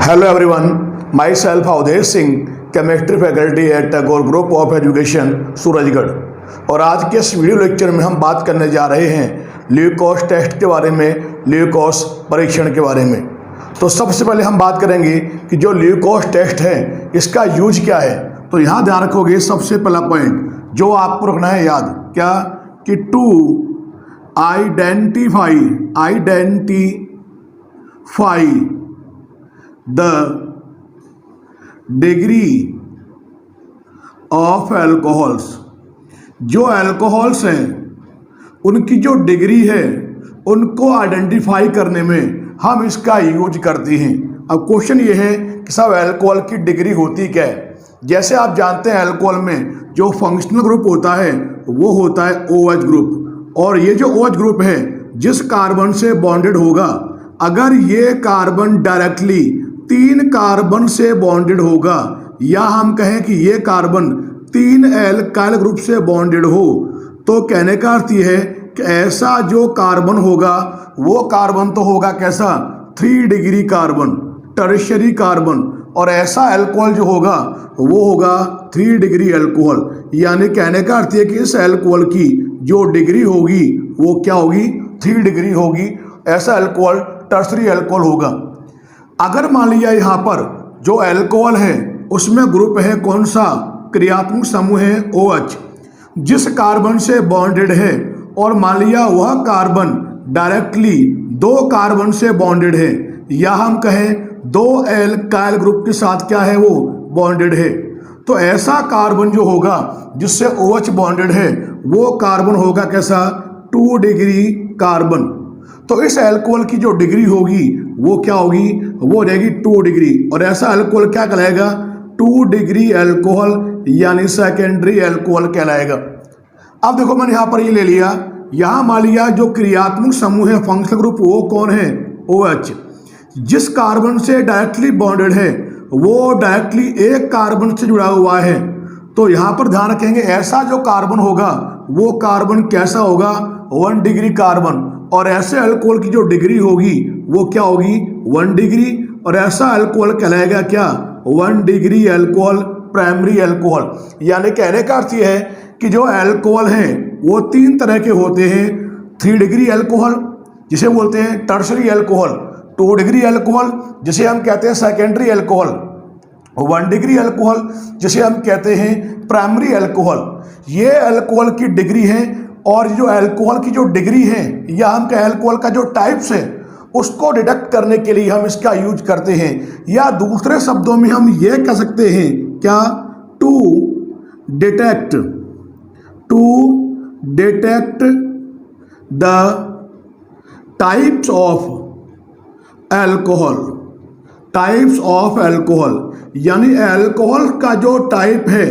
Hello everyone, myself Avdesh Singh, chemistry faculty at Tagore group of education Surajgarh. और आज के इस वीडियो लेक्चर में हम बात करने जा रहे हैं ल्यूकोस टेस्ट के बारे में, ल्यूकोस परीक्षण के बारे में। तो सबसे पहले हम बात करेंगे कि जो ल्यूकोस टेस्ट है इसका यूज क्या है। तो यहाँ ध्यान रखोगे, सबसे पहला पॉइंट जो आपको रखना है याद, क्या कि to identify the degree of alcohols. जो एल्कोहल्स हैं उनकी जो डिग्री है उनको आइडेंटिफाई करने में हम इसका यूज करते हैं। अब क्वेश्चन ये है कि सब एल्कोहल की डिग्री होती क्या है। जैसे आप जानते हैं एल्कोहल में जो फंक्शनल ग्रुप होता है वो होता है OH ग्रुप, और ये जो OH ग्रुप है जिस कार्बन से बॉन्डेड होगा, अगर ये कार्बन डायरेक्टली 3 कार्बन से बॉन्डेड होगा, या हम कहें कि ये कार्बन 3 एल्काइल ग्रुप से बॉन्डेड हो, तो कहने का अर्थ ये है कि ऐसा जो कार्बन होगा वो कार्बन तो होगा कैसा, 3 डिग्री कार्बन, टर्शियरी कार्बन। और ऐसा अल्कोहल जो होगा वो होगा 3 डिग्री अल्कोहल। यानी कहने का अर्थ है कि इस अल्कोहल की जो डिग्री होगी वो क्या होगी, 3 डिग्री होगी। ऐसा अल्कोहल टर्शियरी अल्कोहल होगा। अगर मान लिया यहाँ पर जो अल्कोहल है उसमें ग्रुप है कौन सा, क्रियात्मक समूह है OH, जिस कार्बन से बॉन्डेड है, और मान लिया वह कार्बन डायरेक्टली 2 कार्बन से बॉन्डेड है, या हम कहें 2 एल्काइल ग्रुप के साथ क्या है वो बॉन्डेड है, तो ऐसा कार्बन जो होगा जिससे OH बॉन्डेड है वो कार्बन होगा कैसा, 2 डिग्री कार्बन। तो इस अल्कोहल की जो डिग्री होगी वो क्या होगी, वो रहेगी 2 डिग्री। और ऐसा अल्कोहल क्या कहलाएगा, 2 डिग्री अल्कोहल, यानी सेकेंडरी अल्कोहल कहलाएगा। अब देखो मैंने यहाँ पर ये ले लिया, यहाँ मान लिया जो क्रियात्मक समूह है फंक्शनल ग्रुप वो कौन है, OH। जिस कार्बन से डायरेक्टली बॉन्डेड है वो डायरेक्टली एक कार्बन से जुड़ा हुआ है। तो यहाँ पर ध्यान रखेंगे ऐसा जो कार्बन होगा वो कार्बन कैसा होगा, 1 डिग्री कार्बन। और ऐसे अल्कोहल की जो डिग्री होगी वो क्या होगी, 1 डिग्री। और ऐसा अल्कोहल कहलाएगा क्या, 1 डिग्री अल्कोहल, प्राइमरी अल्कोहल। यानी कहने का अर्थ ये है कि जो अल्कोहल हैं वो 3 तरह के होते हैं। 3 डिग्री अल्कोहल जिसे बोलते हैं टर्शियरी अल्कोहल, 2 डिग्री अल्कोहल जिसे हम कहते हैं सेकेंडरी अल्कोहल, 1 डिग्री अल्कोहल जिसे हम कहते हैं प्राइमरी अल्कोहल। ये अल्कोहल की डिग्री है। और जो अल्कोहल की जो डिग्री है, या हम कहें अल्कोहल का जो टाइप्स है, उसको डिडक्ट करने के लिए हम इसका यूज करते हैं। या दूसरे शब्दों में हम ये कह सकते हैं क्या, to detect the types of alcohol, यानी अल्कोहल का जो टाइप है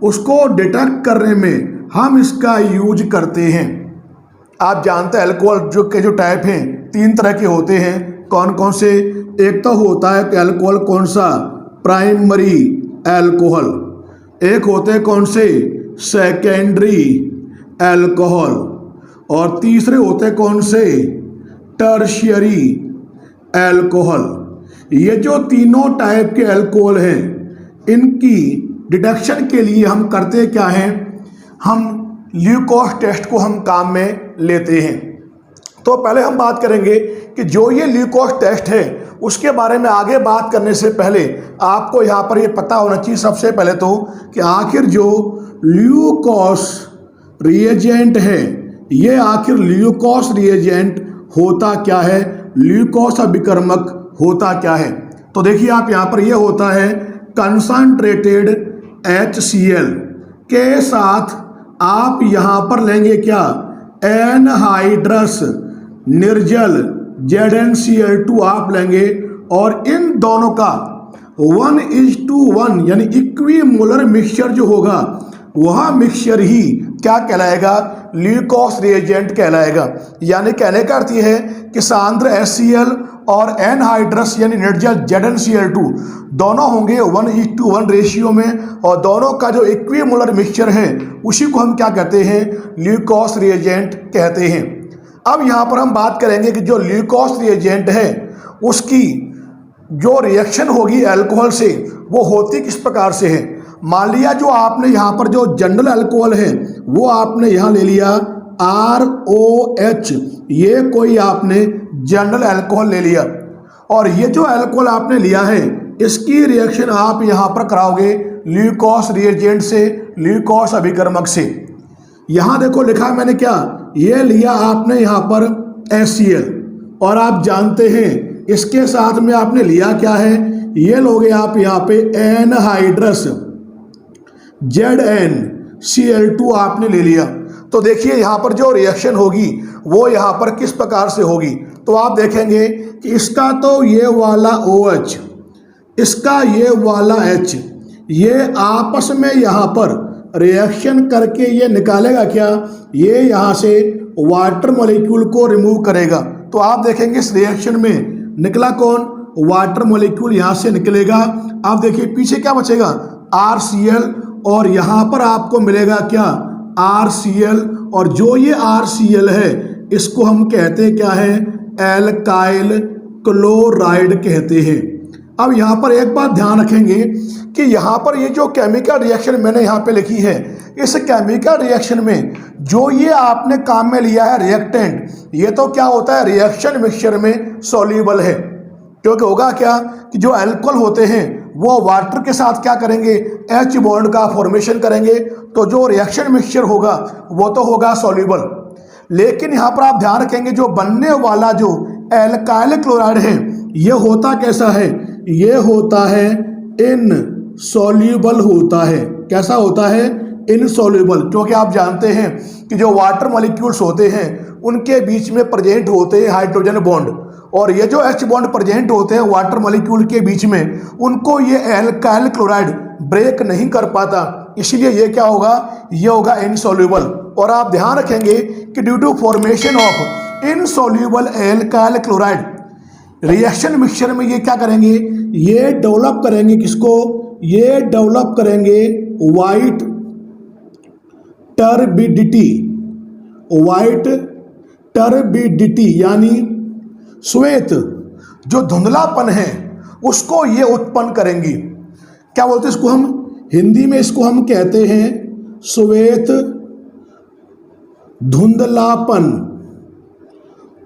उसको डिटेक्ट करने में हम इसका यूज करते हैं। आप जानते हैं अल्कोहल जो टाइप हैं 3 तरह के होते हैं। कौन कौन से, एक तो होता है कि अल्कोहल कौन सा, प्राइमरी अल्कोहल। एक होते हैं कौन से, सेकेंडरी अल्कोहल। और तीसरे होते हैं कौन से, टर्शियरी अल्कोहल। ये जो तीनों टाइप के अल्कोहल हैं इनकी डिटेक्शन के लिए हम करते क्या हैं, हम ल्यूकोस टेस्ट को हम काम में लेते हैं। तो पहले हम बात करेंगे कि जो ये ल्यूकोस टेस्ट है उसके बारे में आगे बात करने से पहले आपको यहाँ पर ये पता होना चाहिए सबसे पहले तो कि आखिर जो ल्यूकोस रिएजेंट है, ये आखिर ल्यूकोस रिएजेंट होता क्या है, ल्यूकोस अभिकर्मक होता क्या है। तो देखिए आप यहाँ पर ये होता है कंसंट्रेटेड HCl के साथ आप यहाँ पर लेंगे क्या, एनहाइड्रस निर्जल ZnCl2 आप लेंगे, और इन दोनों का 1:1 यानी इक्विमोलर मिक्सचर जो होगा वह मिक्सचर ही क्या कहलाएगा, ल्यूकोस रिएजेंट कहलाएगा। यानी कहने का अर्थ यह है कि सांद्र HCl और एनहाइड्रस यानी निर्जल ZnCl2 दोनों होंगे 1:1 रेशियो में, और दोनों का जो इक्विमोलर मिक्सचर है उसी को हम क्या कहते हैं, ल्यूकोस रिएजेंट कहते हैं। अब यहाँ पर हम बात करेंगे कि जो ल्यूकोस रिएजेंट है उसकी जो रिएक्शन होगी अल्कोहल से वो होती किस प्रकार से है। मान लिया जो आपने यहाँ पर जो जनरल अल्कोहल है वो आपने यहाँ ले लिया ROH, ये कोई आपने जनरल अल्कोहल ले लिया, और ये जो अल्कोहल आपने लिया है इसकी रिएक्शन आप यहाँ पर कराओगे ल्यूकोस रिएजेंट से, ल्यूकोस अभिकर्मक से। यहाँ देखो लिखा है मैंने क्या, ये लिया आपने यहाँ पर HCl, और आप जानते हैं इसके साथ में आपने लिया क्या है, ये लोगे आप यहाँ पे एनहाइड्रस ZnCl2 आपने ले लिया। तो देखिए यहाँ पर जो रिएक्शन होगी वो यहाँ पर किस प्रकार से होगी। तो आप देखेंगे कि इसका तो ये वाला OH, इसका ये वाला H, ये आपस में यहाँ पर रिएक्शन करके ये निकालेगा क्या, ये यहाँ से वाटर मॉलिक्यूल को रिमूव करेगा। तो आप देखेंगे इस रिएक्शन में निकला कौन, वाटर मॉलिक्यूल यहाँ से निकलेगा। आप देखिए पीछे क्या बचेगा, RCl, और यहाँ पर आपको मिलेगा क्या, RCl, और जो ये RCl है इसको हम कहते क्या है, एल्काइल क्लोराइड कहते हैं। अब यहाँ पर एक बात ध्यान रखेंगे कि यहाँ पर ये जो केमिकल रिएक्शन मैंने यहाँ पे लिखी है, इस केमिकल रिएक्शन में जो ये आपने काम में लिया है रिएक्टेंट, ये तो क्या होता है रिएक्शन मिक्सचर में सॉल्यूबल है। क्योंकि होगा क्या कि जो अल्कोहल होते हैं वो वाटर के साथ क्या करेंगे, H बॉन्ड का फॉर्मेशन करेंगे, तो जो रिएक्शन मिक्सचर होगा वो तो होगा सॉल्यूबल। लेकिन यहाँ पर आप ध्यान रखेंगे जो बनने वाला जो एल्काइल क्लोराइड है ये होता कैसा है, ये होता है इनसॉल्यूबल होता है। कैसा होता है, इनसॉल्यूबल। क्योंकि आप जानते हैं कि जो वाटर मॉलिक्यूल्स होते हैं उनके बीच में प्रेजेंट होते हैं हाइड्रोजन बॉन्ड, और ये जो H बॉन्ड प्रेजेंट होते हैं वाटर मॉलिक्यूल के बीच में, उनको ये एल्काइल क्लोराइड ब्रेक नहीं कर पाता, इसलिए ये क्या होगा, ये होगा इनसॉल्यूबल। और आप ध्यान रखेंगे कि due to formation of insoluble alkyl chloride reaction mixture में ये क्या करेंगे, ये डेवलप करेंगे किसको, ये डेवलप करेंगे वाइट टर्बिडिटी, वाइट टर्बिडिटी यानी श्वेत जो धुंधलापन है उसको ये उत्पन्न करेंगी। क्या बोलते हैं इसको, हम हिंदी में इसको हम कहते हैं श्वेत धुंधलापन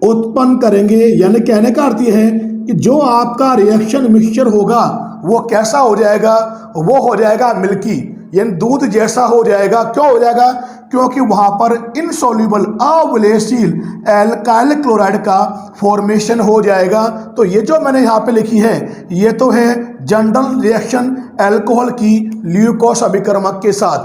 उत्पन्न करेंगे। यानी कहने का अर्थ यह है कि जो आपका रिएक्शन मिक्सचर होगा वो कैसा हो जाएगा, वो हो जाएगा मिल्की, यानी दूध जैसा हो जाएगा। क्यों हो जाएगा, क्योंकि वहां पर इनसॉल्यूबल अविलेशील एल्काइल क्लोराइड का फॉर्मेशन हो जाएगा। तो ये जो मैंने यहाँ पे लिखी है ये तो है जनरल रिएक्शन अल्कोहल की ल्यूकोस अभिकर्मक के साथ।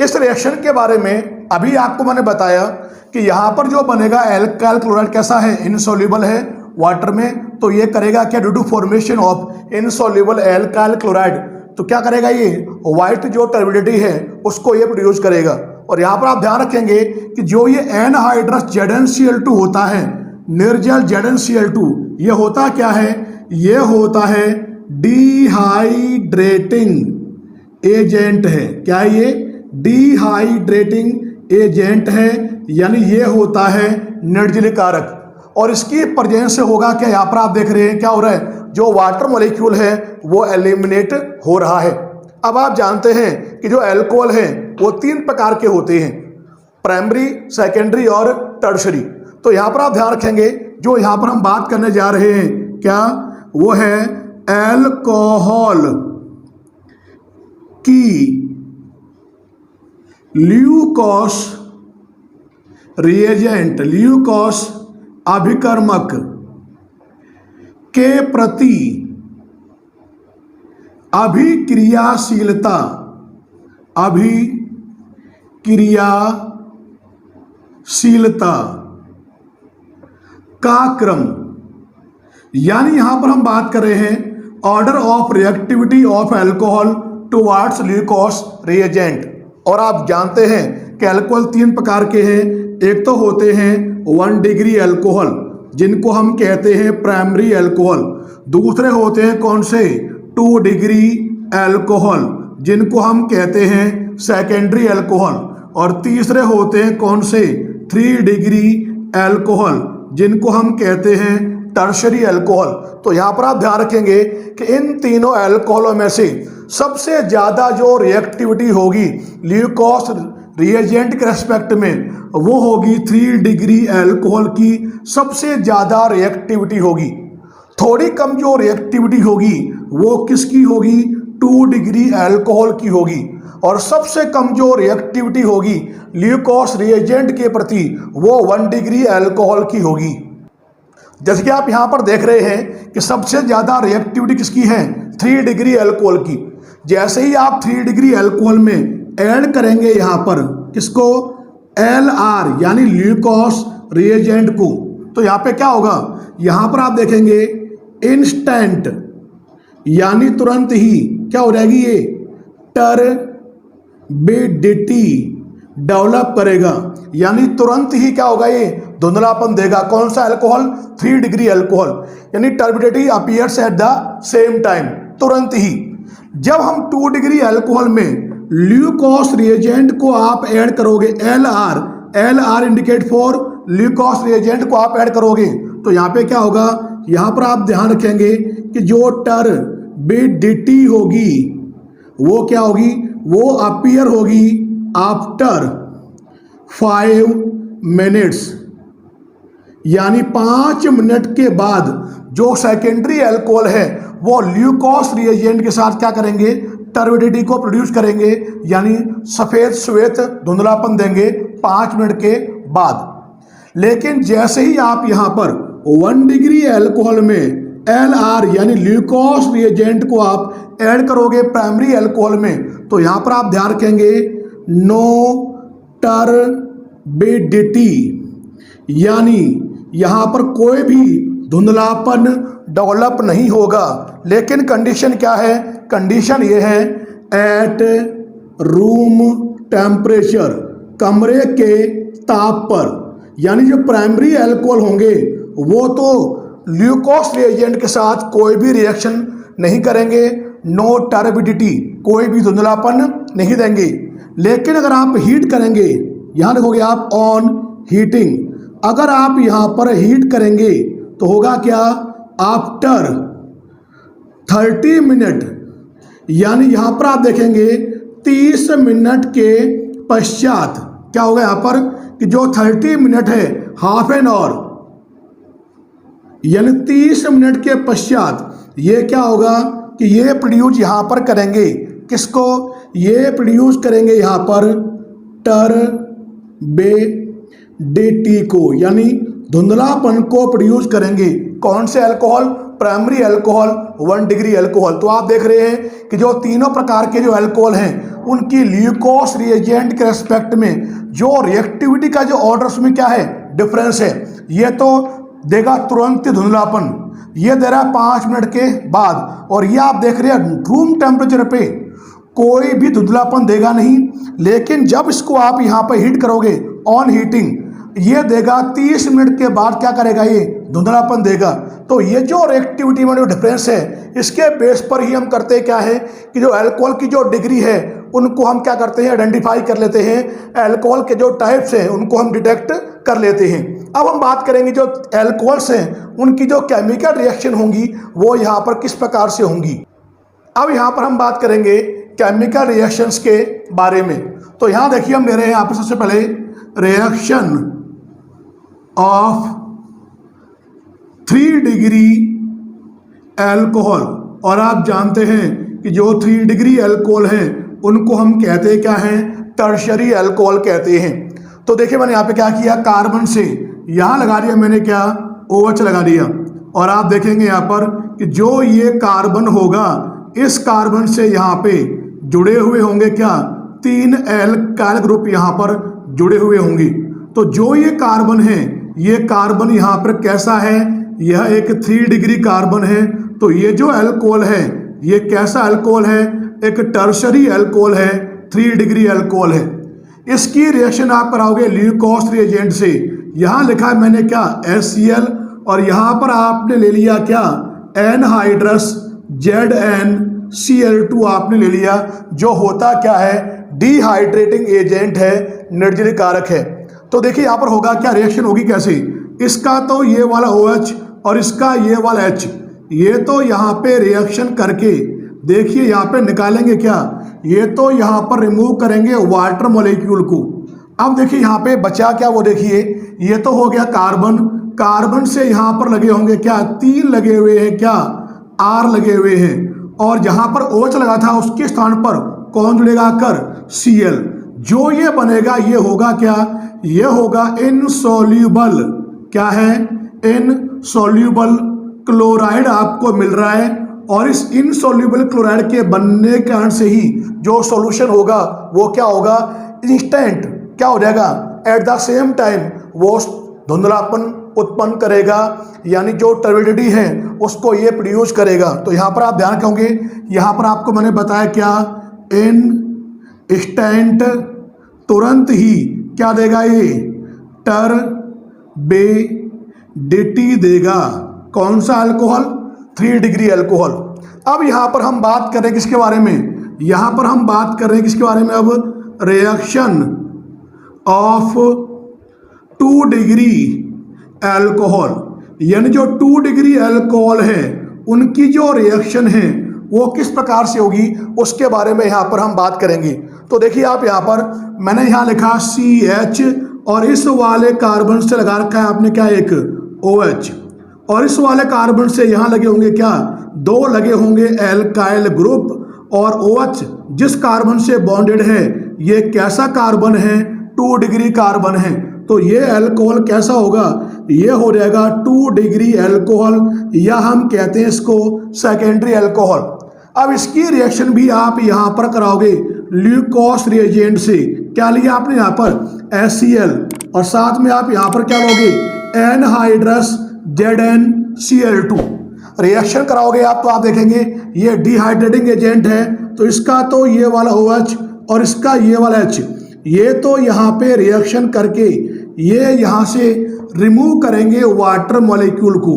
इस रिएक्शन के बारे में अभी आपको मैंने बताया कि यहाँ पर जो बनेगा एल्काइल क्लोराइड कैसा है, इनसॉल्यूबल है वाटर में, तो ये करेगा क्या, due to formation of insoluble alkyl chloride, तो क्या करेगा ये व्हाइट जो टर्बिडिटी है उसको ये प्रोड्यूस करेगा। और यहाँ पर आप ध्यान रखेंगे कि जो ये एनहाइड्रस ZnCl2 होता है, निर्जल ZnCl2, ये होता क्या है, ये होता है डिहाइड्रेटिंग एजेंट है। क्या है ये, डिहाइड्रेटिंग एजेंट है, यानी ये होता है निर्जलीकारक। और इसकी प्रेजेंस से होगा क्या, यहाँ पर आप देख रहे हैं क्या हो रहा है, जो वाटर मॉलिक्यूल है वो एलिमिनेट हो रहा है। अब आप जानते हैं कि जो अल्कोहल है वो 3 प्रकार के होते हैं, प्राइमरी, सेकेंडरी और टर्शरी। तो यहाँ पर आप ध्यान रखेंगे जो यहाँ पर हम बात करने जा रहे हैं क्या, वो है अल्कोहल की ल्यूकोस रिएजेंट, ल्यूकोस अभिकर्मक के प्रति अभिक्रियाशीलता, अभिक्रियाशीलता का क्रम। यानी यहां पर हम बात कर रहे हैं order of reactivity of alcohol towards Lucas reagent. और आप जानते हैं कि अल्कोहल 3 प्रकार के हैं। एक तो होते हैं 1 डिग्री अल्कोहल जिनको हम कहते हैं प्राइमरी अल्कोहल, दूसरे होते हैं कौन से, 2 डिग्री अल्कोहल जिनको हम कहते हैं सेकेंडरी अल्कोहल, और तीसरे होते हैं कौन से, 3 डिग्री अल्कोहल जिनको हम कहते हैं टर्शरी अल्कोहल। तो यहाँ पर आप ध्यान रखेंगे कि इन तीनों अल्कोहलों में से सबसे ज़्यादा जो रिएक्टिविटी होगी ल्यूकोस रिएजेंट के रेस्पेक्ट में वो होगी 3 डिग्री अल्कोहल की सबसे ज़्यादा रिएक्टिविटी होगी। थोड़ी कम जो रिएक्टिविटी होगी वो किसकी होगी? 2 डिग्री अल्कोहल की होगी। और सबसे कम जो रिएक्टिविटी होगी ल्यूकोस रिएजेंट के प्रति वो 1 डिग्री अल्कोहल की होगी। जैसे कि आप यहाँ पर देख रहे हैं कि सबसे ज़्यादा रिएक्टिविटी किसकी है? 3 डिग्री अल्कोहल की। जैसे ही आप 3 डिग्री अल्कोहल में ऐड करेंगे यहाँ पर किसको? LR यानी ल्यूकोस रिएजेंट को, तो यहाँ पे क्या होगा? यहाँ पर आप देखेंगे इंस्टेंट यानी तुरंत ही क्या हो जाएगी? ये टर्बिडिटी डेवलप करेगा, यानी तुरंत ही क्या होगा? ये धुंधलापन देगा। कौन सा अल्कोहल? 3 डिग्री अल्कोहल, यानी turbidity appears at the same time, तुरंत ही। जब हम 2 डिग्री अल्कोहल में ल्यूकोस रिएजेंट को आप ऐड करोगे, LR इंडिकेट फॉर ल्यूकोस रिएजेंट को आप ऐड करोगे, तो यहाँ पे क्या होगा? यहाँ पर आप ध्यान रखेंगे कि जो टर्बिडिटी होगी वो क्या होगी? वो अपीयर होगी आफ्टर 5 मिनट्स, यानी 5 मिनट के बाद जो सेकेंडरी अल्कोहल है वो ल्यूकोस रिएजेंट के साथ क्या करेंगे? टर्बिडिटी को प्रोड्यूस करेंगे, यानी सफ़ेद श्वेत धुंधलापन देंगे 5 मिनट के बाद। लेकिन जैसे ही आप यहाँ पर 1 डिग्री अल्कोहल में LR यानी ल्यूकोस रिएजेंट को आप ऐड करोगे प्राइमरी अल्कोहल में, तो यहाँ पर आप ध्यान रखेंगे नो टर्बिडिटी, यानी यहाँ पर कोई भी धुंधलापन डेवलप नहीं होगा। लेकिन कंडीशन क्या है? कंडीशन ये है एट रूम टेम्परेचर, कमरे के ताप पर, यानी जो प्राइमरी अल्कोहल होंगे वो तो ल्यूकोस रिएजेंट के साथ कोई भी रिएक्शन नहीं करेंगे, नो टर्बिडिटी, कोई भी धुंधलापन नहीं देंगे। लेकिन अगर आप हीट करेंगे, यहाँ देखोगे आप ऑन हीटिंग, अगर आप यहाँ पर हीट करेंगे तो होगा क्या? आफ्टर 30 मिनट, यानी यहाँ पर आप देखेंगे 30 मिनट के पश्चात क्या होगा यहाँ पर कि जो 30 मिनट है, हाफ एन आवर, यानी 30 मिनट के पश्चात ये क्या होगा कि ये प्रोड्यूस यहाँ पर करेंगे किसको? ये प्रोड्यूस करेंगे यहाँ पर टर्बिडिटी को, यानी धुंधलापन को प्रोड्यूस करेंगे। कौन से alcohol? Primary alcohol, 1 degree alcohol. तो आप देख रहे हैं कि जो तीनों प्रकार के जो अल्कोहल हैं उनकी ल्यूकोस रिएजेंट के रेस्पेक्ट में जो रिएक्टिविटी का जो ऑर्डर्स में क्या है? डिफरेंस है। ये तो देगा तुरंत धुंधलापन, ये दे रहा है 5 मिनट के बाद, और ये आप देख रहे हैं रूम टेम्परेचर पे कोई भी धुंधलापन देगा नहीं। लेकिन जब इसको आप यहाँ पर हीट करोगे ऑन हीटिंग, ये देगा 30 मिनट के बाद क्या करेगा? ये धुंधलापन देगा। तो ये जो रिएक्टिविटी में जो डिफरेंस है इसके बेस पर ही हम करते क्या है कि जो अल्कोहल की जो डिग्री है उनको हम क्या करते हैं? आइडेंटिफाई कर लेते हैं। अल्कोहल के जो टाइप्स हैं उनको हम डिटेक्ट कर लेते हैं। अब हम बात करेंगे जो अल्कोहल्स हैं उनकी जो केमिकल रिएक्शन होंगी वो यहाँ पर किस प्रकार से होंगी। अब यहाँ पर हम बात करेंगे केमिकल रिएक्शंस के बारे में। तो यहाँ देखिए हम ले रहे हैं यहाँ पर सबसे पहले रिएक्शन ऑफ 3 डिग्री अल्कोहल, और आप जानते हैं कि जो 3 डिग्री अल्कोहल हैं उनको हम कहते क्या हैं? टर्शरी अल्कोहल कहते हैं। तो देखिए मैंने यहाँ पे क्या किया, कार्बन से यहाँ लगा दिया मैंने क्या? OH लगा दिया, और आप देखेंगे यहाँ पर कि जो ये कार्बन होगा इस कार्बन से यहाँ पे जुड़े हुए होंगे क्या? 3 एल्काइल ग्रुप यहाँ पर जुड़े हुए होंगे। तो जो ये कार्बन है, ये कार्बन यहाँ पर कैसा है? यह एक 3 डिग्री कार्बन है। तो ये जो अल्कोहल है ये कैसा अल्कोहल है? एक टर्शरी अल्कोहल है, 3 डिग्री अल्कोहल है। इसकी रिएक्शन आप कराओगे ल्यूकोस रिएजेंट से। यहाँ लिखा है मैंने क्या? HCl, और यहाँ पर आपने ले लिया क्या? एनहाइड्रस ZnCl2 आपने ले लिया, जो होता क्या है? डिहाइड्रेटिंग एजेंट है, निर्जलीकारक है। तो देखिए यहाँ पर होगा क्या? रिएक्शन होगी कैसे? इसका तो ये वाला OH और इसका ये वाला H, ये तो यहाँ पे रिएक्शन करके देखिए यहाँ पे निकालेंगे क्या, ये तो यहाँ पर रिमूव करेंगे वाटर मॉलिक्यूल को। अब देखिए यहाँ पे बचा क्या, वो देखिए ये तो हो गया कार्बन, कार्बन से यहाँ पर लगे होंगे क्या, 3 लगे हुए हैं क्या, R लगे हुए हैं, और जहाँ पर OH लगा था उसके स्थान पर कौन जुड़ेगा आकर, Cl। जो ये बनेगा ये होगा क्या, ये होगा इनसॉल्यूबल, क्या है, इनसॉल्यूबल क्लोराइड आपको मिल रहा है। और इस इनसॉल्यूबल क्लोराइड के बनने के कारण से ही जो सॉल्यूशन होगा वो क्या होगा, इंस्टेंट क्या हो जाएगा, एट द सेम टाइम वो धुंधलापन उत्पन्न करेगा, यानी जो टर्बिडिटी है उसको ये प्रोड्यूस करेगा। तो यहाँ पर आप ध्यान रखोगे, यहाँ पर आपको मैंने बताया क्या, इंस्टेंट तुरंत ही क्या देगा, ये टर्बिडिटी देगा। कौन सा अल्कोहल, 3 डिग्री अल्कोहल। अब यहाँ पर हम बात कर रहे हैं किसके बारे में, यहाँ पर हम बात कर रहे हैं किसके बारे में, अब रिएक्शन ऑफ 2 डिग्री अल्कोहल, यानी जो 2 डिग्री अल्कोहल है उनकी जो रिएक्शन है वो किस प्रकार से होगी उसके बारे में यहाँ पर हम बात करेंगे। तो देखिए आप यहाँ पर मैंने यहाँ लिखा CH, और इस वाले कार्बन से लगा रखा है आपने क्या, एक OH, और इस वाले कार्बन से यहाँ लगे होंगे क्या, 2 लगे होंगे एल्काइल ग्रुप, और OH जिस कार्बन से बॉन्डेड है ये कैसा कार्बन है, 2 डिग्री कार्बन है। तो ये अल्कोहल कैसा होगा, ये हो जाएगा 2 डिग्री अल्कोहल, या हम कहते हैं इसको सेकेंडरी अल्कोहल। अब इसकी रिएक्शन भी आप यहाँ पर कराओगे ल्यूकोस रिएजेंट से। क्या लिया आपने यहाँ पर, HCl, और साथ में आप यहाँ पर क्या लोगे, एनहाइड्रस ZnCl2। रिएक्शन कराओगे आप तो आप देखेंगे ये डिहाइड्रेटिंग एजेंट है, तो इसका तो ये वाला OH और इसका ये वाला H, ये तो यहाँ पे रिएक्शन करके ये यहाँ से रिमूव करेंगे वाटर मॉलिक्यूल को।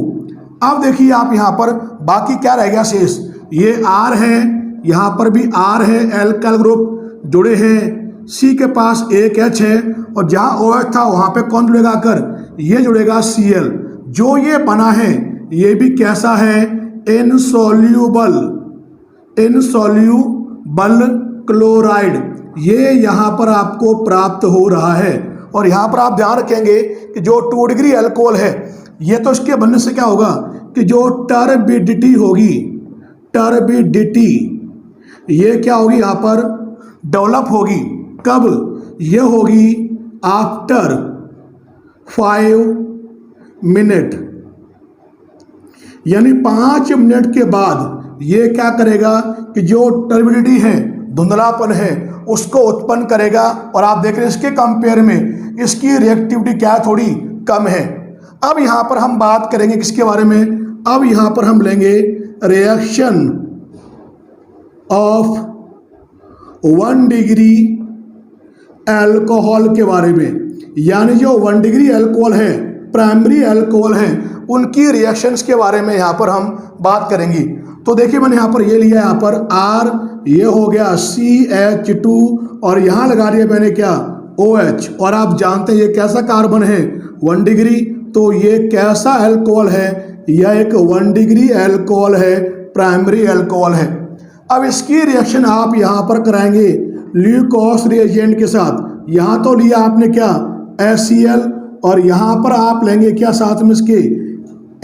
अब देखिए आप यहाँ पर बाकी क्या रह गया शेष, ये R है, यहाँ पर भी R है, एल्काइल ग्रुप जुड़े हैं, C के पास एक H है, और जहाँ OH था वहाँ पे कौन जुड़ेगा कर, ये जुड़ेगा Cl। जो ये बना है ये भी कैसा है, इनसॉल्यूबल, इनसॉल्यूबल क्लोराइड, ये यहाँ पर आपको प्राप्त हो रहा है। और यहाँ पर आप ध्यान रखेंगे कि जो 2 डिग्री अल्कोहल है ये तो इसके बनने से क्या होगा कि जो टर्बिडिटी होगी, टर्बिडिटी ये क्या होगी यहाँ पर डेवलप होगी, कब, ये होगी आफ्टर 5 मिनट, यानी 5 मिनट के बाद ये क्या करेगा कि जो टर्बिडिटी है, धुंधलापन है, उसको उत्पन्न करेगा। और आप देख रहे हैं इसके कंपेयर में इसकी रिएक्टिविटी क्या थोड़ी कम है। अब यहाँ पर हम बात करेंगे किसके बारे में, अब यहाँ पर हम लेंगे रिएक्शन ऑफ 1 डिग्री अल्कोहल के बारे में, यानी जो 1 डिग्री अल्कोहल है, प्राइमरी अल्कोहल है, उनकी रिएक्शंस के बारे में यहाँ पर हम बात करेंगे। तो देखिए मैंने यहाँ पर ये लिया, यहाँ पर R, ये हो गया CH2, और यहाँ लगा दिया मैंने क्या, OH, और आप जानते हैं ये कैसा कार्बन है, 1 डिग्री, तो ये कैसा अल्कोहल है, यह एक 1 डिग्री अल्कोहल है, प्राइमरी अल्कोहल है। अब इसकी रिएक्शन आप यहाँ पर कराएंगे ल्यूकोस रिएजेंट के साथ। यहाँ तो लिया आपने क्या, HCl, और यहाँ पर आप लेंगे क्या साथ में इसके,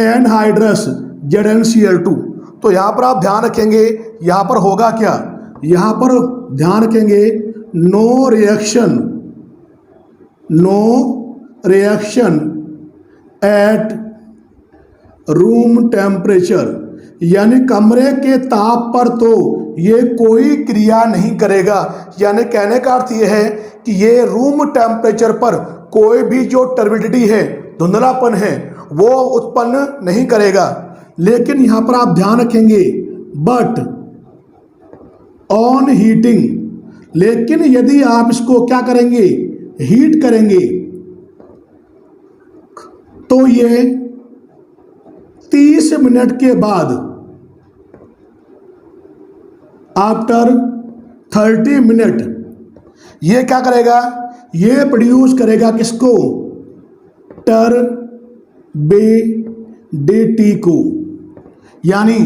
एनहाइड्रस ZnCl2। तो यहाँ पर आप ध्यान रखेंगे यहाँ पर होगा क्या, यहाँ पर ध्यान रखेंगे no reaction, no reaction at room temperature, यानी कमरे के ताप पर तो ये कोई क्रिया नहीं करेगा। यानी कहने का अर्थ ये है कि ये रूम टेम्परेचर पर कोई भी जो टर्बिडिटी है, धुंधलापन है, वो उत्पन्न नहीं करेगा। लेकिन यहाँ पर आप ध्यान रखेंगे बट ऑन हीटिंग, लेकिन यदि आप इसको क्या करेंगे, हीट करेंगे, तो ये 30 मिनट के बाद, आफ्टर 30 मिनट, ये क्या करेगा, ये प्रोड्यूस करेगा किसको, टर्बिडिटी dt को, यानी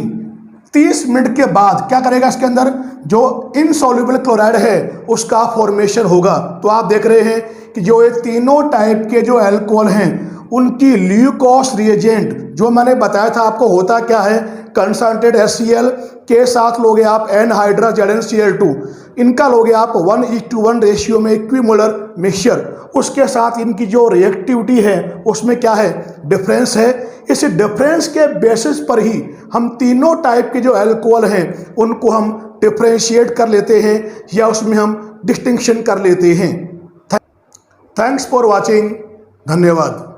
30 मिनट के बाद क्या करेगा, इसके अंदर जो इनसॉल्युबल क्लोराइड है उसका फॉर्मेशन होगा। तो आप देख रहे हैं कि जो ये तीनों टाइप के जो अल्कोहल हैं उनकी ल्यूकोस रिएजेंट जो मैंने बताया था आपको होता क्या है, कंसंट्रेट HCl के साथ लोगे आप एनहाइड्रा ZnCl2, इनका लोगे आप 1:1 रेशियो में इक्विमोलर मिक्सचर, उसके साथ इनकी जो रिएक्टिविटी है उसमें क्या है, डिफरेंस है। इस डिफरेंस के बेसिस पर ही हम तीनों टाइप के जो अल्कोहल हैं उनको हम डिफ्रेंशिएट कर लेते हैं या उसमें हम डिस्टिंक्शन कर लेते हैं। थैंक्स फॉर वॉचिंग, धन्यवाद।